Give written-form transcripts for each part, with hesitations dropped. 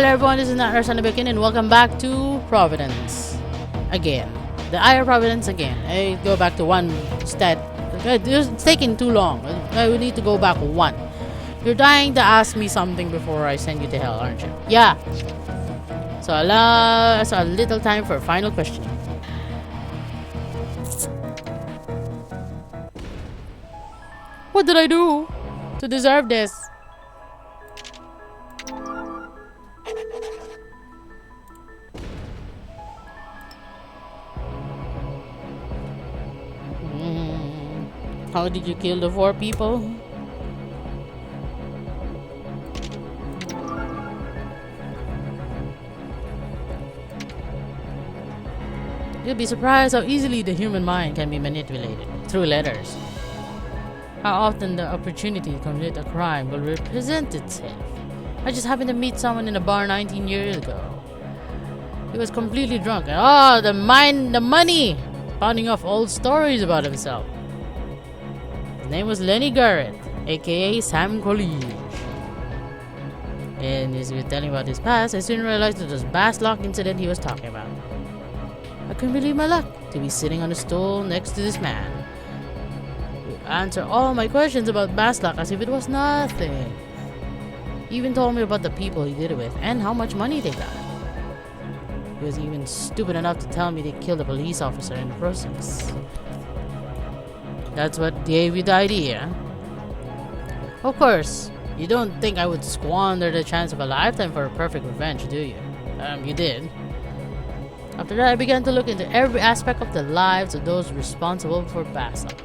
Hello everyone, this is Natnarf Signing Off and welcome back to Providence. Again. The Eye of Providence again. I go back to one instead. It's taking too long. I will need to go back one. You're dying to ask me something before I send you to hell, aren't you? Yeah. So a little time for final questioning. What did I do to deserve this? How did you kill the 4 people? You'll be surprised how easily the human mind can be manipulated through letters. How often the opportunity to commit a crime will represent itself. I just happened to meet someone in a bar 19 years ago. He was completely drunk and the money! Pounding off old stories about himself. His name was Lenny Garrett, aka Sam College. And as he was telling about his past, I soon realized it was Basslock incident he was talking about. I couldn't believe my luck to be sitting on a stool next to this man. He would answer all my questions about Basslock as if it was nothing. He even told me about the people he did it with and how much money they got. He was even stupid enough to tell me they killed a police officer in the process. That's what gave you the idea. Of course, you don't think I would squander the chance of a lifetime for a perfect revenge, do you? You did. After that, I began to look into every aspect of the lives of those responsible for Basslock.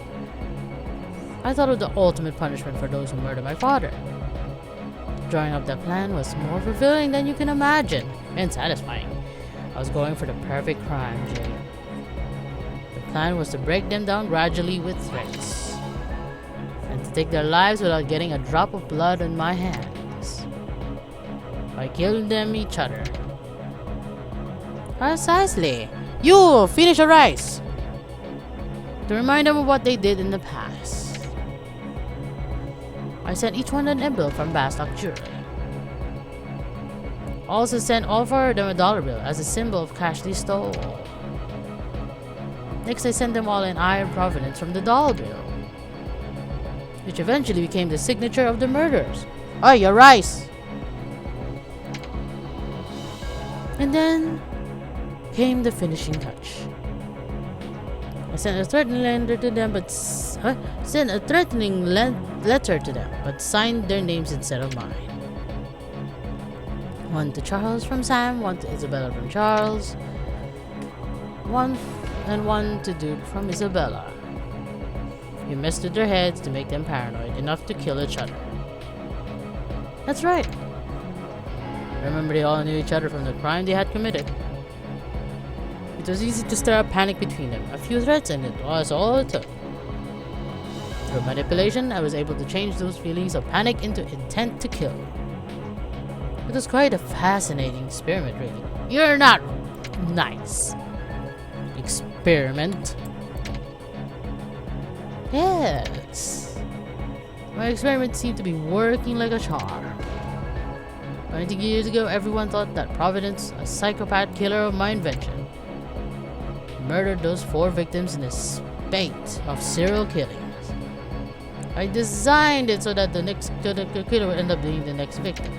I thought of the ultimate punishment for those who murdered my father. Drawing up that plan was more fulfilling than you can imagine, and satisfying. I was going for the perfect crime, Jay. The plan was to break them down gradually with threats, and to take their lives without getting a drop of blood on my hands, by killing them each other. Precisely. You finish your rice! To remind them of what they did in the past. I sent each one an envelope from Basslock Jury. Also sent all 4 of them a $1 bill as a symbol of cash they stole. Next, I sent them all an Eye of Providence from the dollar bill, which eventually became the signature of the murderers. Oh, your rice! And then came the finishing touch. I sent a threatening letter to them, but signed their names instead of mine. One to Charles from Sam, one to Isabella from Charles, one to Duke from Isabella. We messed with their heads to make them paranoid enough to kill each other. That's right. Remember, they all knew each other from the crime they had committed. It was easy to stir up panic between them. A few threats and it was all it took. Through manipulation, I was able to change those feelings of panic into intent to kill. It was quite a fascinating experiment, really. You're not nice. Experiment. Yes. My experiment seemed to be working like a charm. 20 years ago, everyone thought that Providence, a psychopath killer of my invention, murdered those 4 victims in a spate of serial killings. I designed it so that the next killer would end up being the next victim.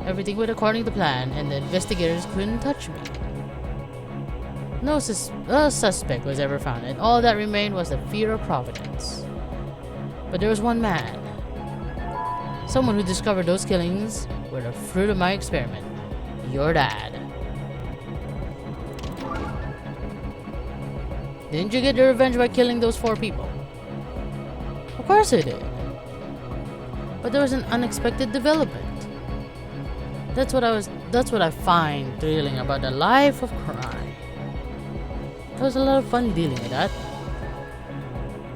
Everything went according to plan, and the investigators couldn't touch me. No suspect was ever found, and all that remained was the fear of Providence. But there was one man. Someone who discovered those killings were the fruit of my experiment. Your dad. Didn't you get your revenge by killing those 4 people? Of course I did. But there was an unexpected development. That's what I find thrilling about the life of crime. It was a lot of fun dealing with that.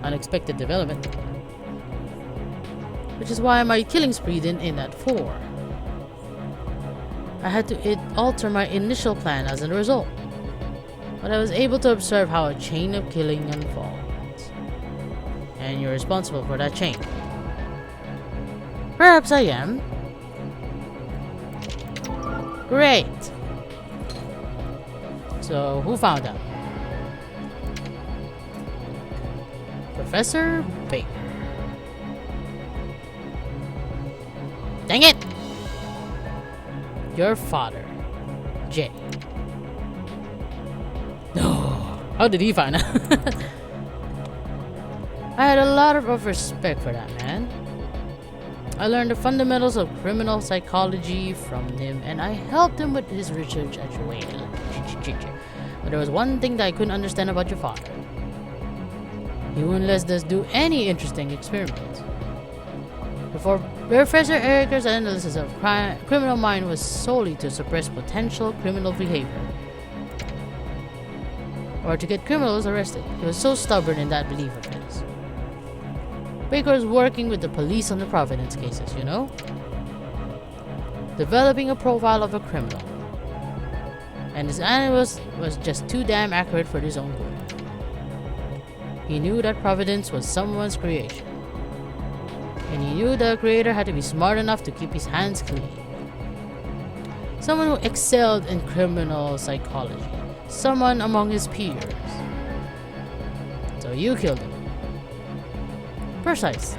Unexpected development. Which is why my killing spree didn't end at 4. I had to alter my initial plan as a result. But I was able to observe how a chain of killing unfolds. And you're responsible for that chain. Perhaps I am. Great. So, who found out? Professor Baker. Dang it! Your father, Jay. No. How did he find out? I had a lot of respect for that man. I learned the fundamentals of criminal psychology from him, and I helped him with his research at Yale. But there was one thing that I couldn't understand about your father. He wouldn't let us do any interesting experiments. Before Professor Erica's analysis of criminal mind was solely to suppress potential criminal behavior, or to get criminals arrested. He was so stubborn in that belief of his. Baker was working with the police on the Providence cases, you know? Developing a profile of a criminal. And his analysis was just too damn accurate for his own good. He knew that Providence was someone's creation. And he knew the creator had to be smart enough to keep his hands clean. Someone who excelled in criminal psychology. Someone among his peers. So you killed him. Precise.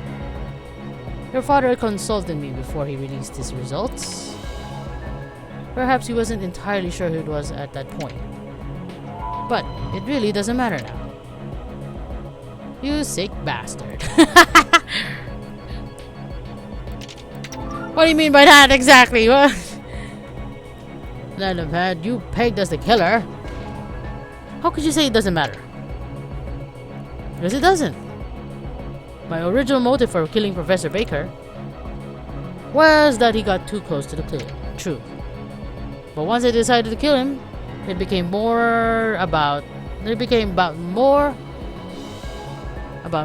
Your father consulted me before he released his results. Perhaps he wasn't entirely sure who it was at that point. But it really doesn't matter now. You sick bastard. What do you mean by that exactly? What? None of that. You pegged as the killer. How could you say it doesn't matter? Because it doesn't. My original motive for killing Professor Baker was that he got too close to the truth. But once I decided to kill him, it became about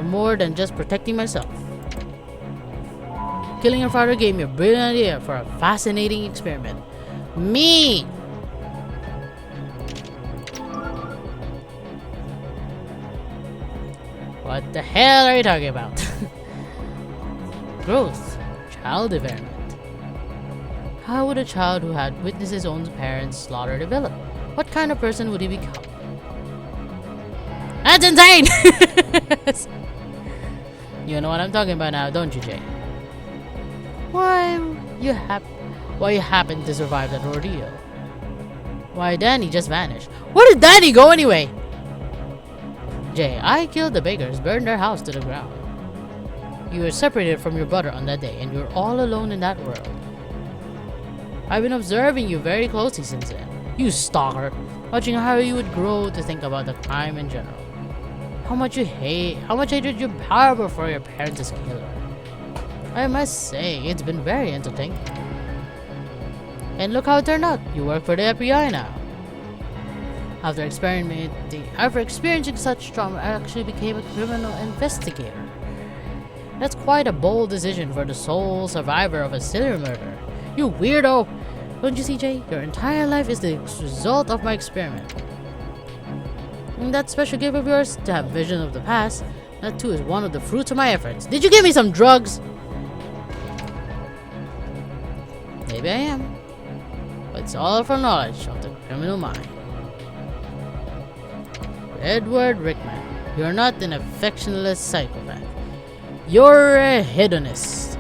more than just protecting myself. Killing your father gave me a brilliant idea for a fascinating experiment. Me! What the hell are you talking about? Growth. Child development. How would a child who had witnessed his own parents' slaughter develop? What kind of person would he become? That's insane! You know what I'm talking about now, don't you, Jay? Why you happened to survive that ordeal? Why, Danny just vanished. Where did Danny go anyway? Jay, I killed the Bakers, burned their house to the ground. You were separated from your brother on that day, and you're all alone in that world. I've been observing you very closely since then. You stalker, watching how you would grow to think about the crime in general. How much hatred you harbor for your parents' killer. I must say, it's been very entertaining. And look how it turned out. You work for the FBI now. After experiencing such trauma, I actually became a criminal investigator. That's quite a bold decision for the sole survivor of a serial murder. You weirdo! Don't you see, Jay? Your entire life is the result of my experiment. And that special gift of yours, to have vision of the past, that too is one of the fruits of my efforts. Did you give me some drugs? Maybe I am. But it's all for knowledge of the criminal mind. Edward Rickman, you're not an affectionless psychopath. You're a hedonist.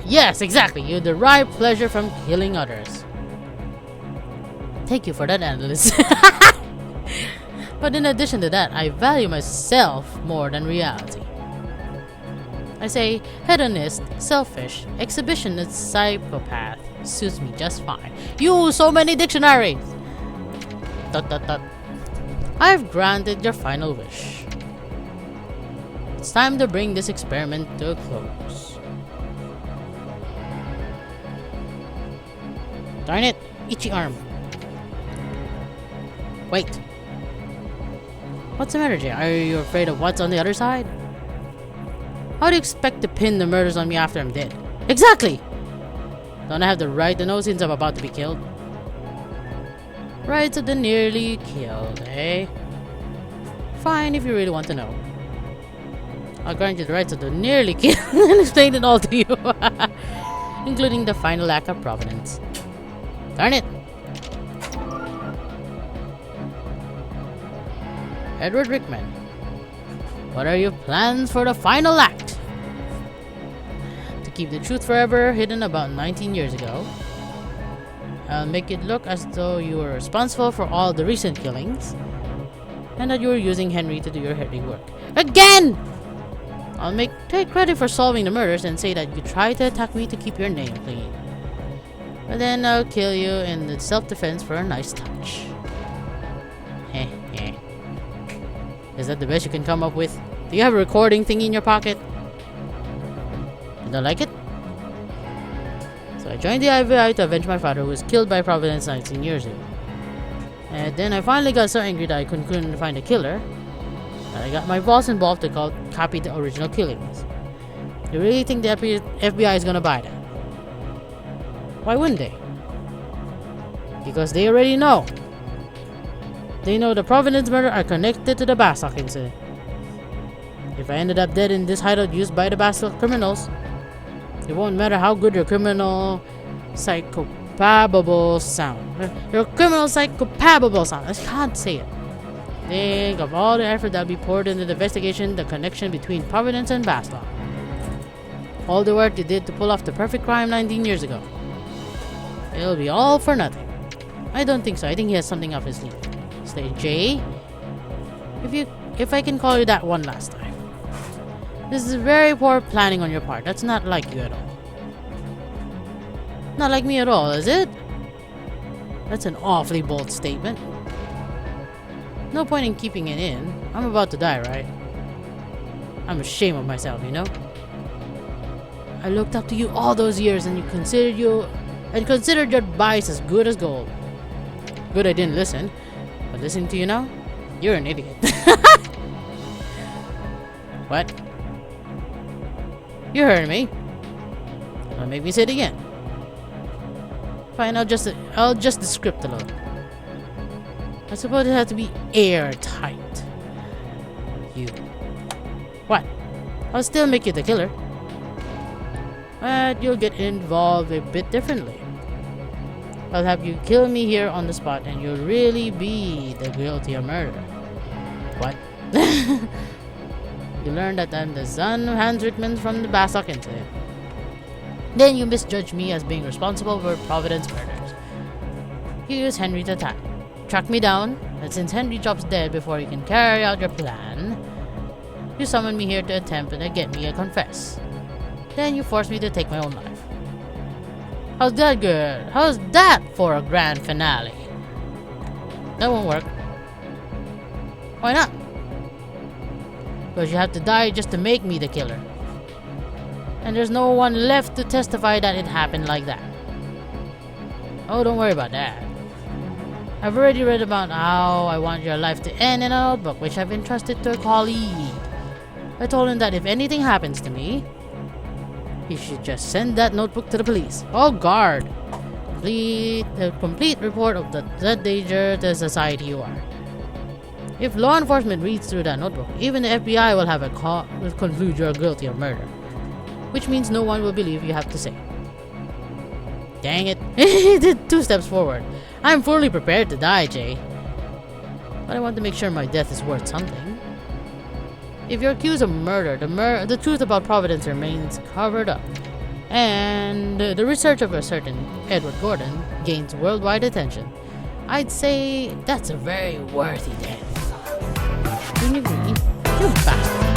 Yes, exactly. You derive pleasure from killing others. Thank you for that analysis. But in addition to that, I value myself more than reality. I say hedonist, selfish, exhibitionist, psychopath suits me just fine. You so many dictionaries. ... I've granted your final wish. It's time to bring this experiment to a close. Darn it! Itchy arm. Wait. What's the matter, Jay? Are you afraid of what's on the other side? How do you expect to pin the murders on me after I'm dead? Exactly! Don't I have the right to know since I'm about to be killed? Rights of the nearly killed, eh? Fine if you really want to know. I'll grant you the rights of the nearly killed and explain it all to you. including the final act of Providence. Darn it! Edward Rickman, what are your plans for the final act? To keep the truth forever hidden about 19 years ago, I'll make it look as though you were responsible for all the recent killings, and that you were using Henry to do your heavy work. Again! I'll take credit for solving the murders and say that you tried to attack me to keep your name clean. But then I'll kill you in the self-defense for a nice touch. Heh heh. Is that the best you can come up with? Do you have a recording thingy in your pocket? You don't like it? So I joined the FBI to avenge my father, who was killed by Providence 19 years ago. And then I finally got so angry that I couldn't find a killer, and I got my boss involved to copy the original killings. You really think the FBI is gonna buy that? Why wouldn't they? Because they already know. They know the Providence murder are connected to the Bastock incident. If I ended up dead in this hideout used by the Bastock criminals, it won't matter how good your criminal psychopabable sound. Your criminal psychopabable sound. I can't say it. Think of all the effort that will be poured into the investigation, the connection between Providence and Bastock. All the work they did to pull off the perfect crime 19 years ago. It'll be all for nothing. I don't think so. I think he has something up his sleeve. Stay Jay. If I can call you that one last time. This is very poor planning on your part. That's not like you at all. Not like me at all, is it? That's an awfully bold statement. No point in keeping it in. I'm about to die, right? I'm ashamed of myself, you know? I looked up to you all those years and considered your advice as good as gold. Good I didn't listen. But listening to you now, you're an idiot. What? You heard me. Don't make me say it again. Fine, I'll just the script a little. I suppose it has to be airtight. You. What? I'll still make you the killer. But you'll get involved a bit differently. I'll have you kill me here on the spot, and you'll really be the guilty of murder. What? You learn that I'm the son of Hans Rickman from the Bastock incident. Then you misjudge me as being responsible for Providence murders. You use Henry to track me down, and since Henry drops dead before you can carry out your plan, you summon me here to attempt to get me to confess. Then you force me to take my own life. How's that good? How's that for a grand finale? That won't work. Why not? Because you have to die just to make me the killer. And there's no one left to testify that it happened like that. Oh, don't worry about that. I've already read about how I want your life to end in a notebook which I've entrusted to a colleague. I told him that if anything happens to me, he should just send that notebook to the police. Oh, guard! A complete report of the danger to society you are. If law enforcement reads through that notebook, even the FBI will conclude you're guilty of murder. Which means no one will believe you have to say. Dang it. He did 2 steps forward. I'm fully prepared to die, Jay. But I want to make sure my death is worth something. If you're accused of murder, the truth about Providence remains covered up. And the research of a certain Edward Gordon gains worldwide attention. I'd say that's a very worthy death. Do you agree? You bastard.